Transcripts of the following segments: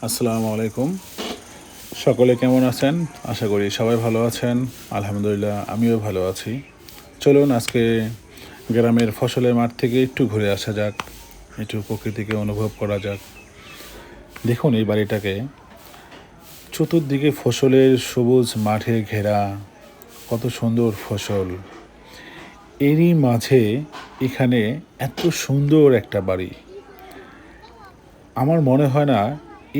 আসসালামু আলাইকুম। সকলে কেমন আছেন? আশা করি সবাই ভালো আছেন। আলহামদুলিল্লাহ আমিও ভালো আছি। চলুন আজকে গ্রামের ফসলের মাঠ থেকে একটু ঘুরে আসা যাক, একটু প্রকৃতিকে অনুভব করা যাক। দেখুন এই বাড়িটাকে, চতুর্দিকে ফসলের সবুজ মাঠে ঘেরা, কত সুন্দর ফসল। এরই মাঝে এখানে এত সুন্দর একটা বাড়ি। আমার মনে হয় না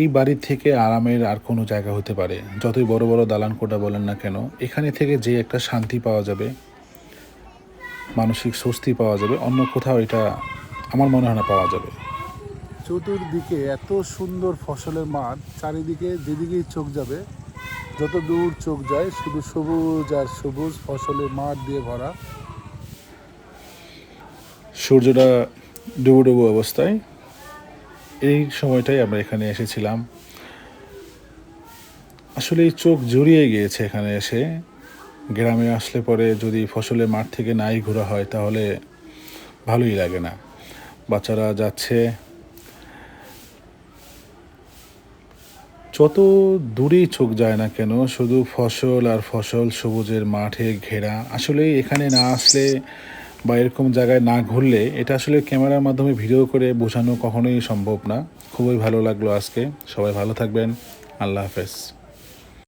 এই বাড়ির থেকে আরামের আর কোনো জায়গা হতে পারে। যতই বড় বড় দালান কোঠা বলেন না কেন, এখানে থেকে যে একটা শান্তি পাওয়া যাবে, মানসিক স্বস্তি পাওয়া যাবে, অন্য কোথাও এটা আমার মনে হয় না পাওয়া যাবে। চতুর্দিকে এত সুন্দর ফসলের মাঠ, চারিদিকে যেদিকেই চোখ যাবে, যত দূর চোখ যায় শুধু সবুজ আর সবুজ ফসলের মাঠ দিয়ে ভরা। সূর্যটা ডুবো ডুবো অবস্থায়, এই সময়টাই আমরা এখানে এসেছিলাম। আসলে এই চোখ জুড়িয়ে গিয়েছে এখানে এসে। গ্রামে আসলে পরে যদি ফসলের মাঠ থেকে নাই ঘোরা হয় তাহলে ভালোই লাগে না। বাচ্চারা যাচ্ছে, যত দূরেই চোখ যায় না কেন শুধু ফসল আর ফসল, সবুজের মাঠে ঘেরা। আসলে এখানে না আসলে বা এরকম জায়গায় না ঘুরলে এটা আসলে ক্যামেরার মাধ্যমে ভিডিও করে বোঝানো কখনোই সম্ভব না। খুবই ভালো লাগলো আজকে। সবাই ভালো থাকবেন। আল্লাহ হাফেজ।